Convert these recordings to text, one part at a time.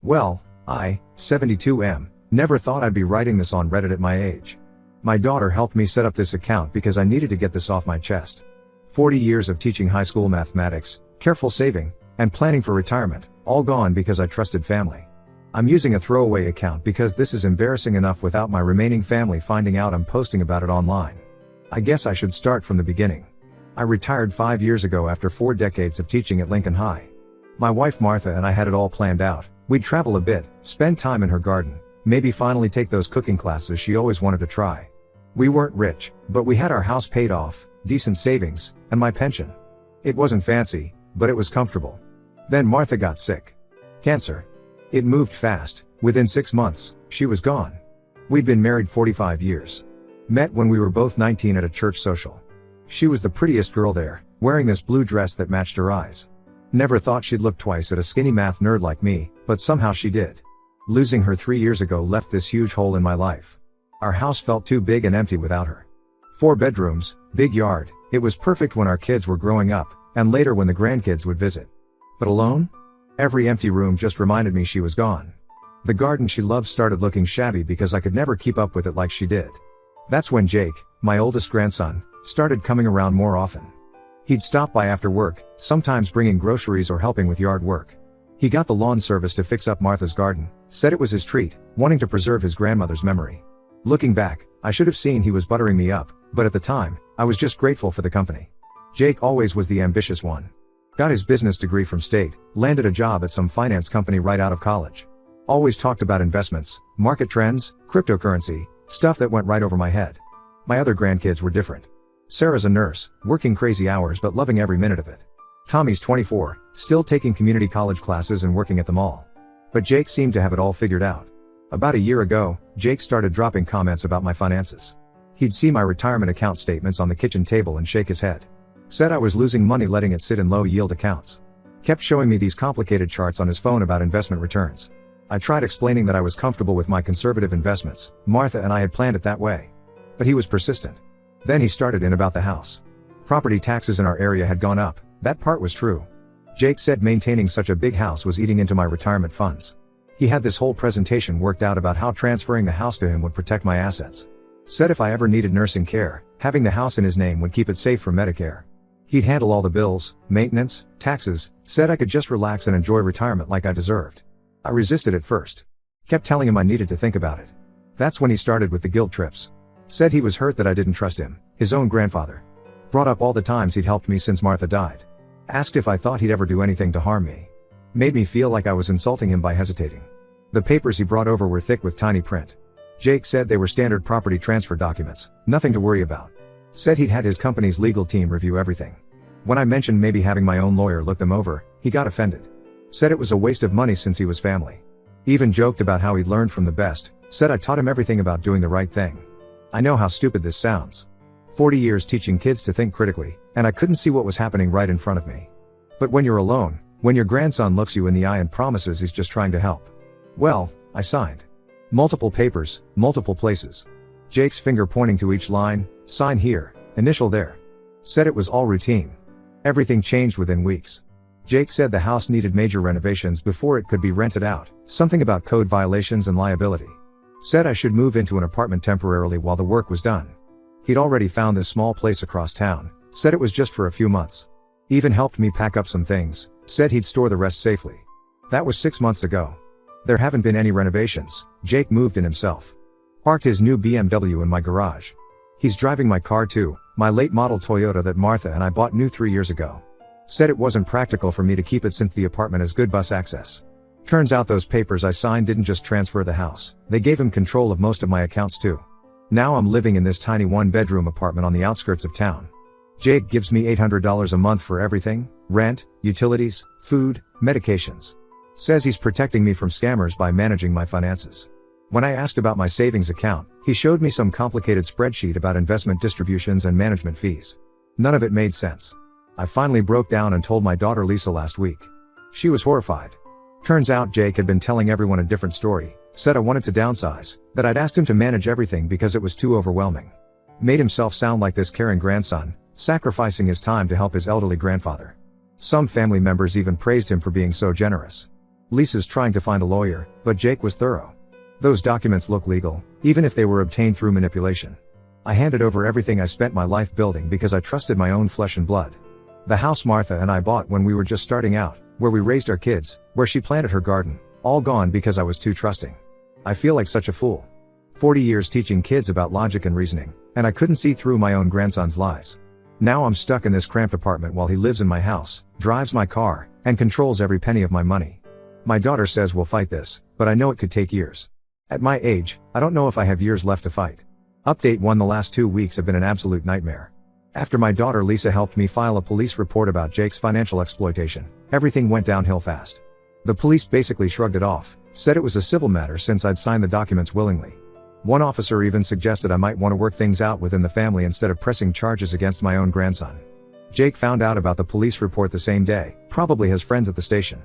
Well, I, 72M, never thought I'd be writing this on Reddit at my age. My daughter helped me set up this account because I needed to get this off my chest. 40 years of teaching high school mathematics, careful saving, and planning for retirement, all gone because I trusted family. I'm using a throwaway account because this is embarrassing enough without my remaining family finding out I'm posting about it online. I guess I should start from the beginning. I retired 5 years ago after 4 decades of teaching at Lincoln High. My wife Martha and I had it all planned out. We'd travel a bit, spend time in her garden, maybe finally take those cooking classes she always wanted to try. We weren't rich, but we had our house paid off, decent savings, and my pension. It wasn't fancy, but it was comfortable. Then Martha got sick. Cancer. It moved fast. Within 6 months, she was gone. We'd been married 45 years. Met when we were both 19 at a church social. She was the prettiest girl there, wearing this blue dress that matched her eyes. Never thought she'd look twice at a skinny math nerd like me, but somehow she did. Losing her 3 years ago left this huge hole in my life. Our house felt too big and empty without her. 4 bedrooms, big yard, it was perfect when our kids were growing up, and later when the grandkids would visit. But alone? Every empty room just reminded me she was gone. The garden she loved started looking shabby because I could never keep up with it like she did. That's when Jake, my oldest grandson, started coming around more often. He'd stop by after work, sometimes bringing groceries or helping with yard work. He got the lawn service to fix up Martha's garden, said it was his treat, wanting to preserve his grandmother's memory. Looking back, I should have seen he was buttering me up, but at the time, I was just grateful for the company. Jake always was the ambitious one. Got his business degree from state, landed a job at some finance company right out of college. Always talked about investments, market trends, cryptocurrency, stuff that went right over my head. My other grandkids were different. Sarah's a nurse, working crazy hours but loving every minute of it. Tommy's 24, still taking community college classes and working at the mall. But Jake seemed to have it all figured out. About a year ago, Jake started dropping comments about my finances. He'd see my retirement account statements on the kitchen table and shake his head. Said I was losing money letting it sit in low-yield accounts. Kept showing me these complicated charts on his phone about investment returns. I tried explaining that I was comfortable with my conservative investments, Martha and I had planned it that way. But he was persistent. Then he started in about the house. Property taxes in our area had gone up, that part was true. Jake said maintaining such a big house was eating into my retirement funds. He had this whole presentation worked out about how transferring the house to him would protect my assets. Said if I ever needed nursing care, having the house in his name would keep it safe from Medicare. He'd handle all the bills, maintenance, taxes, said I could just relax and enjoy retirement like I deserved. I resisted at first. Kept telling him I needed to think about it. That's when he started with the guilt trips. Said he was hurt that I didn't trust him, his own grandfather. Brought up all the times he'd helped me since Martha died. Asked if I thought he'd ever do anything to harm me. Made me feel like I was insulting him by hesitating. The papers he brought over were thick with tiny print. Jake said they were standard property transfer documents, nothing to worry about. Said he'd had his company's legal team review everything. When I mentioned maybe having my own lawyer look them over, he got offended. Said it was a waste of money since he was family. Even joked about how he'd learned from the best, said I taught him everything about doing the right thing. I know how stupid this sounds. 40 years teaching kids to think critically, and I couldn't see what was happening right in front of me. But when you're alone, when your grandson looks you in the eye and promises he's just trying to help. Well, I signed. Multiple papers, multiple places. Jake's finger pointing to each line, sign here, initial there. Said it was all routine. Everything changed within weeks. Jake said the house needed major renovations before it could be rented out, something about code violations and liability. Said I should move into an apartment temporarily while the work was done. He'd already found this small place across town, said it was just for a few months. Even helped me pack up some things, said he'd store the rest safely. That was 6 months ago. There haven't been any renovations, Jake moved in himself. Parked his new BMW in my garage. He's driving my car too, my late model Toyota that Martha and I bought new 3 years ago. Said it wasn't practical for me to keep it since the apartment has good bus access. Turns out those papers I signed didn't just transfer the house, they gave him control of most of my accounts too. Now I'm living in this tiny 1-bedroom apartment on the outskirts of town. Jake gives me $800 a month for everything, rent, utilities, food, medications. Says he's protecting me from scammers by managing my finances. When I asked about my savings account, he showed me some complicated spreadsheet about investment distributions and management fees. None of it made sense. I finally broke down and told my daughter Lisa last week. She was horrified. Turns out Jake had been telling everyone a different story, said I wanted to downsize, that I'd asked him to manage everything because it was too overwhelming. Made himself sound like this caring grandson, sacrificing his time to help his elderly grandfather. Some family members even praised him for being so generous. Lisa's trying to find a lawyer, but Jake was thorough. Those documents look legal, even if they were obtained through manipulation. I handed over everything I spent my life building because I trusted my own flesh and blood. The house Martha and I bought when we were just starting out, where we raised our kids, where she planted her garden, all gone because I was too trusting. I feel like such a fool. 40 years teaching kids about logic and reasoning, and I couldn't see through my own grandson's lies. Now I'm stuck in this cramped apartment while he lives in my house, drives my car, and controls every penny of my money. My daughter says we'll fight this, but I know it could take years. At my age, I don't know if I have years left to fight. Update 1: the last 2 weeks have been an absolute nightmare. After my daughter Lisa helped me file a police report about Jake's financial exploitation, everything went downhill fast. The police basically shrugged it off, said it was a civil matter since I'd signed the documents willingly. One officer even suggested I might want to work things out within the family instead of pressing charges against my own grandson. Jake found out about the police report the same day, probably has friends at the station.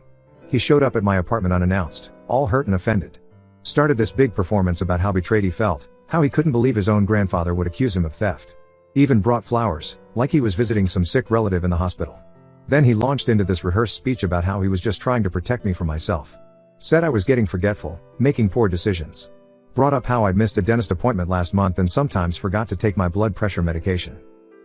He showed up at my apartment unannounced, all hurt and offended. Started this big performance about how betrayed he felt, how he couldn't believe his own grandfather would accuse him of theft. Even brought flowers, like he was visiting some sick relative in the hospital. Then he launched into this rehearsed speech about how he was just trying to protect me from myself. Said I was getting forgetful, making poor decisions. Brought up how I'd missed a dentist appointment last month and sometimes forgot to take my blood pressure medication.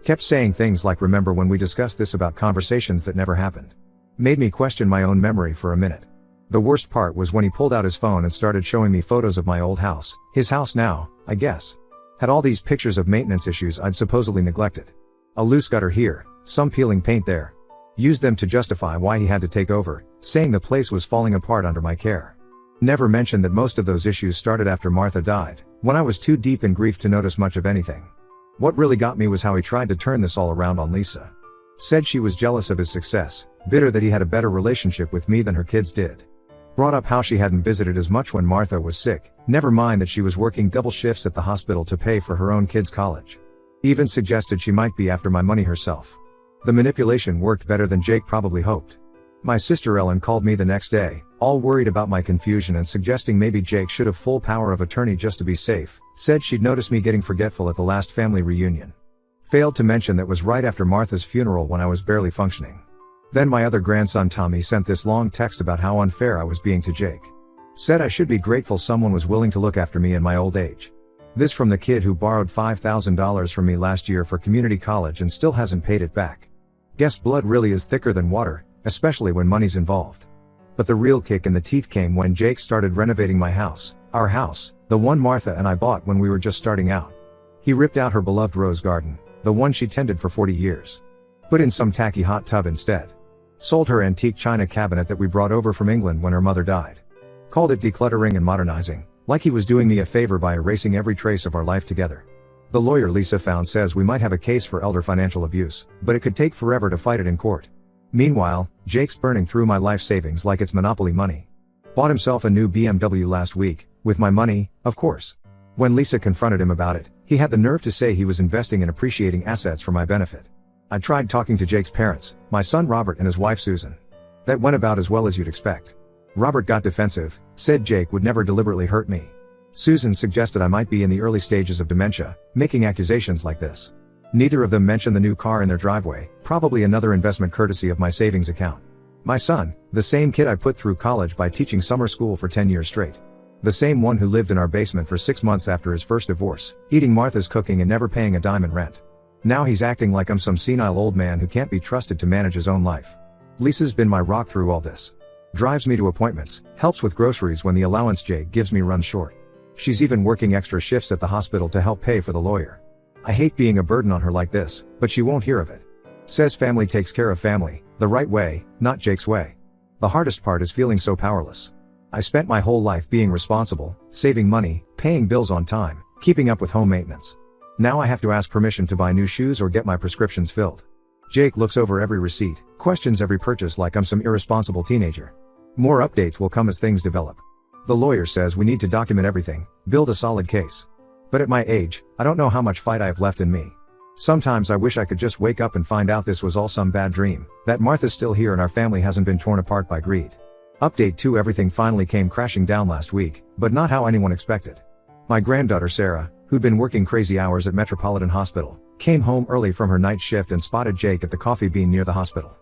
Kept saying things like remember when we discussed this about conversations that never happened. Made me question my own memory for a minute. The worst part was when he pulled out his phone and started showing me photos of my old house, his house now, I guess. Had all these pictures of maintenance issues I'd supposedly neglected. A loose gutter here, some peeling paint there. Used them to justify why he had to take over, saying the place was falling apart under my care. Never mentioned that most of those issues started after Martha died, when I was too deep in grief to notice much of anything. What really got me was how he tried to turn this all around on Lisa. Said she was jealous of his success, bitter that he had a better relationship with me than her kids did. Brought up how she hadn't visited as much when Martha was sick, never mind that she was working double shifts at the hospital to pay for her own kids' college. Even suggested she might be after my money herself. The manipulation worked better than Jake probably hoped. My sister Ellen called me the next day, all worried about my confusion and suggesting maybe Jake should have full power of attorney just to be safe, said she'd noticed me getting forgetful at the last family reunion. Failed to mention that was right after Martha's funeral when I was barely functioning. Then my other grandson Tommy sent this long text about how unfair I was being to Jake. Said I should be grateful someone was willing to look after me in my old age. This from the kid who borrowed $5,000 from me last year for community college and still hasn't paid it back. Guess blood really is thicker than water, especially when money's involved. But the real kick in the teeth came when Jake started renovating my house, our house, the one Martha and I bought when we were just starting out. He ripped out her beloved rose garden, the one she tended for 40 years. Put in some tacky hot tub instead. Sold her antique china cabinet that we brought over from England when her mother died. Called it decluttering and modernizing, like he was doing me a favor by erasing every trace of our life together. The lawyer Lisa found says we might have a case for elder financial abuse, but it could take forever to fight it in court. Meanwhile, Jake's burning through my life savings like it's monopoly money. Bought himself a new BMW last week, with my money, of course. When Lisa confronted him about it, he had the nerve to say he was investing in appreciating assets for my benefit. I tried talking to Jake's parents, my son Robert and his wife Susan. That went about as well as you'd expect. Robert got defensive, said Jake would never deliberately hurt me. Susan suggested I might be in the early stages of dementia, making accusations like this. Neither of them mentioned the new car in their driveway, probably another investment courtesy of my savings account. My son, the same kid I put through college by teaching summer school for 10 years straight. The same one who lived in our basement for 6 months after his first divorce, eating Martha's cooking and never paying a dime in rent. Now he's acting like I'm some senile old man who can't be trusted to manage his own life. Lisa's been my rock through all this. Drives me to appointments, helps with groceries when the allowance Jake gives me runs short. She's even working extra shifts at the hospital to help pay for the lawyer. I hate being a burden on her like this, but she won't hear of it. Says family takes care of family, the right way, not Jake's way. The hardest part is feeling so powerless. I spent my whole life being responsible, saving money, paying bills on time, keeping up with home maintenance. Now I have to ask permission to buy new shoes or get my prescriptions filled. Jake looks over every receipt, questions every purchase like I'm some irresponsible teenager. More updates will come as things develop. The lawyer says we need to document everything, build a solid case. But at my age, I don't know how much fight I have left in me. Sometimes I wish I could just wake up and find out this was all some bad dream, that Martha's still here and our family hasn't been torn apart by greed. Update 2: everything finally came crashing down last week, but not how anyone expected. My granddaughter Sarah, who'd been working crazy hours at Metropolitan Hospital, came home early from her night shift and spotted Jake at the coffee bean near the hospital.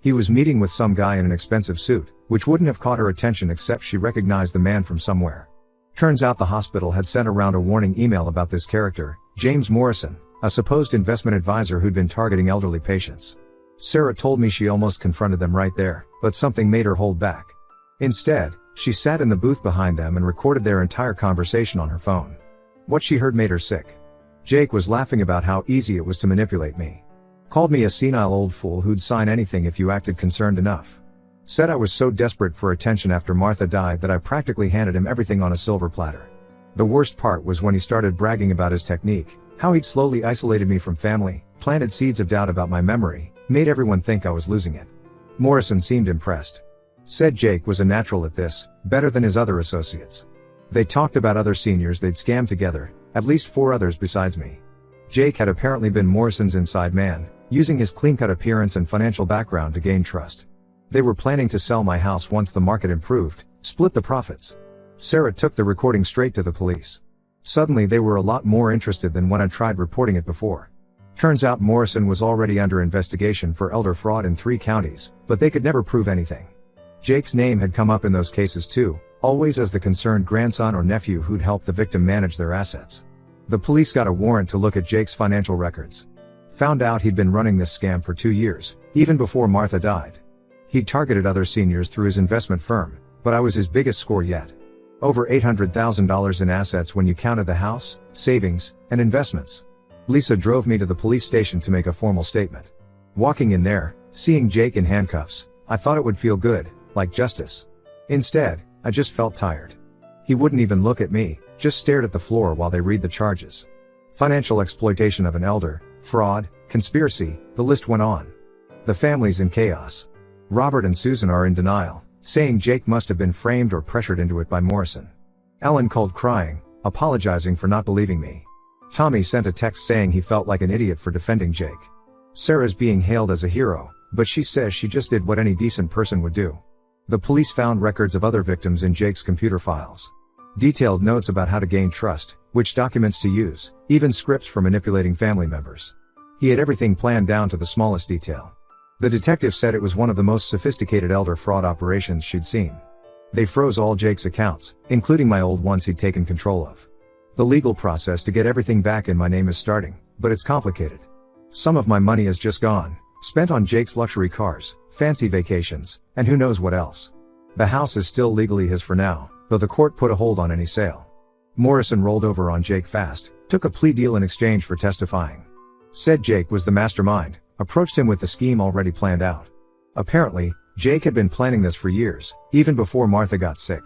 He was meeting with some guy in an expensive suit, which wouldn't have caught her attention except she recognized the man from somewhere. Turns out the hospital had sent around a warning email about this character, James Morrison, a supposed investment advisor who'd been targeting elderly patients. Sarah told me she almost confronted them right there, but something made her hold back. Instead, she sat in the booth behind them and recorded their entire conversation on her phone. What she heard made her sick. Jake was laughing about how easy it was to manipulate me. Called me a senile old fool who'd sign anything if you acted concerned enough. Said I was so desperate for attention after Martha died that I practically handed him everything on a silver platter. The worst part was when he started bragging about his technique, how he'd slowly isolated me from family, planted seeds of doubt about my memory, made everyone think I was losing it. Morrison seemed impressed. Said Jake was a natural at this, better than his other associates. They talked about other seniors they'd scammed together, at least 4 others besides me. Jake had apparently been Morrison's inside man, using his clean-cut appearance and financial background to gain trust. They were planning to sell my house once the market improved, split the profits. Sarah took the recording straight to the police. Suddenly they were a lot more interested than when I tried reporting it before. Turns out Morrison was already under investigation for elder fraud in 3 counties, but they could never prove anything. Jake's name had come up in those cases too, always as the concerned grandson or nephew who'd helped the victim manage their assets. The police got a warrant to look at Jake's financial records. Found out he'd been running this scam for 2 years, even before Martha died. He'd targeted other seniors through his investment firm, but I was his biggest score yet. Over $800,000 in assets when you counted the house, savings, and investments. Lisa drove me to the police station to make a formal statement. Walking in there, seeing Jake in handcuffs, I thought it would feel good, like justice. Instead, I just felt tired. He wouldn't even look at me, just stared at the floor while they read the charges. Financial exploitation of an elder, fraud, conspiracy, the list went on. The family's in chaos. Robert and Susan are in denial, saying Jake must have been framed or pressured into it by Morrison. Ellen called crying, apologizing for not believing me. Tommy sent a text saying he felt like an idiot for defending Jake. Sarah's being hailed as a hero, but she says she just did what any decent person would do. The police found records of other victims in Jake's computer files. Detailed notes about how to gain trust, which documents to use, even scripts for manipulating family members. He had everything planned down to the smallest detail. The detective said it was one of the most sophisticated elder fraud operations she'd seen. They froze all Jake's accounts, including my old ones he'd taken control of. The legal process to get everything back in my name is starting, but it's complicated. Some of my money is just gone, spent on Jake's luxury cars, fancy vacations, and who knows what else. The house is still legally his for now, though the court put a hold on any sale. Morrison rolled over on Jake fast, took a plea deal in exchange for testifying. Said Jake was the mastermind, approached him with the scheme already planned out. Apparently, Jake had been planning this for years, even before Martha got sick.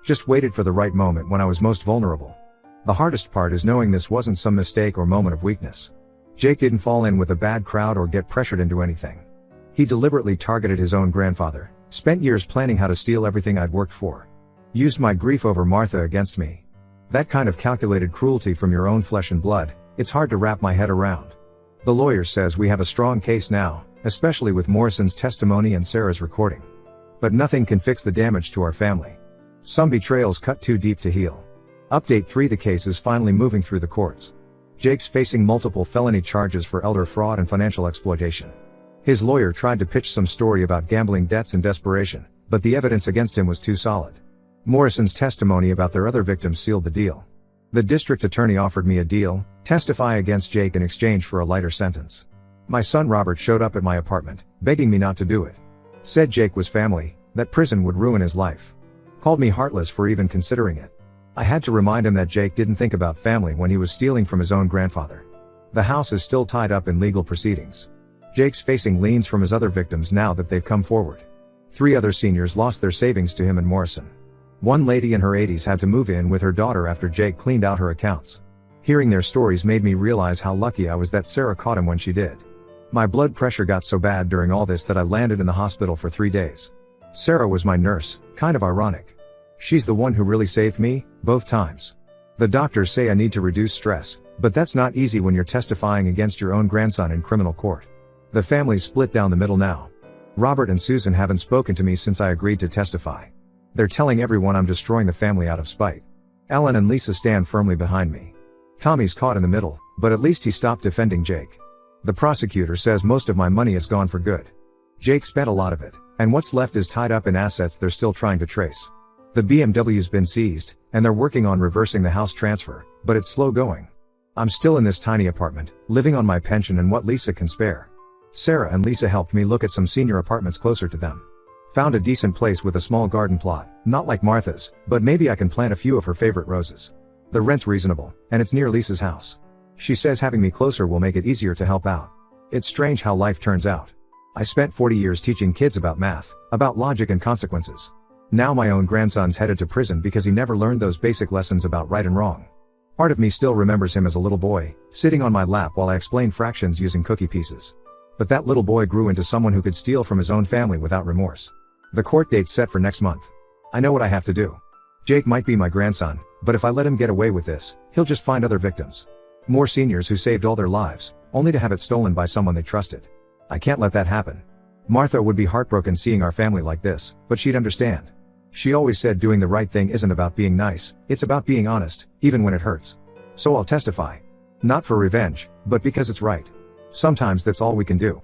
Just waited for the right moment when I was most vulnerable. The hardest part is knowing this wasn't some mistake or moment of weakness. Jake didn't fall in with a bad crowd or get pressured into anything. He deliberately targeted his own grandfather, spent years planning how to steal everything I'd worked for. Used my grief over Martha against me. That kind of calculated cruelty from your own flesh and blood, it's hard to wrap my head around. The lawyer says we have a strong case now, especially with Morrison's testimony and Sarah's recording. But nothing can fix the damage to our family. Some betrayals cut too deep to heal. Update 3: the case is finally moving through the courts. Jake's facing multiple felony charges for elder fraud and financial exploitation. His lawyer tried to pitch some story about gambling debts and desperation, but the evidence against him was too solid. Morrison's testimony about their other victims sealed the deal. The district attorney offered me a deal, testify against Jake in exchange for a lighter sentence. My son Robert showed up at my apartment, begging me not to do it. Said Jake was family, that prison would ruin his life. Called me heartless for even considering it. I had to remind him that Jake didn't think about family when he was stealing from his own grandfather. The house is still tied up in legal proceedings. Jake's facing liens from his other victims now that they've come forward. 3 other seniors lost their savings to him and Morrison. One lady in her 80s had to move in with her daughter after Jake cleaned out her accounts. Hearing their stories made me realize how lucky I was that Sarah caught him when she did. My blood pressure got so bad during all this that I landed in the hospital for 3 days. Sarah was my nurse, kind of ironic. She's the one who really saved me, both times. The doctors say I need to reduce stress, but that's not easy when you're testifying against your own grandson in criminal court. The family's split down the middle now. Robert and Susan haven't spoken to me since I agreed to testify. They're telling everyone I'm destroying the family out of spite. Ellen and Lisa stand firmly behind me. Tommy's caught in the middle, but at least he stopped defending Jake. The prosecutor says most of my money is gone for good. Jake spent a lot of it, and what's left is tied up in assets they're still trying to trace. The BMW's been seized, and they're working on reversing the house transfer, but it's slow going. I'm still in this tiny apartment, living on my pension and what Lisa can spare. Sarah and Lisa helped me look at some senior apartments closer to them. Found a decent place with a small garden plot, not like Martha's, but maybe I can plant a few of her favorite roses. The rent's reasonable, and it's near Lisa's house. She says having me closer will make it easier to help out. It's strange how life turns out. I spent 40 years teaching kids about math, about logic and consequences. Now my own grandson's headed to prison because he never learned those basic lessons about right and wrong. Part of me still remembers him as a little boy, sitting on my lap while I explained fractions using cookie pieces. But that little boy grew into someone who could steal from his own family without remorse. The court date's set for next month. I know what I have to do. Jake might be my grandson, but if I let him get away with this, he'll just find other victims. More seniors who saved all their lives, only to have it stolen by someone they trusted. I can't let that happen. Martha would be heartbroken seeing our family like this, but she'd understand. She always said doing the right thing isn't about being nice, it's about being honest, even when it hurts. So I'll testify. Not for revenge, but because it's right. Sometimes that's all we can do.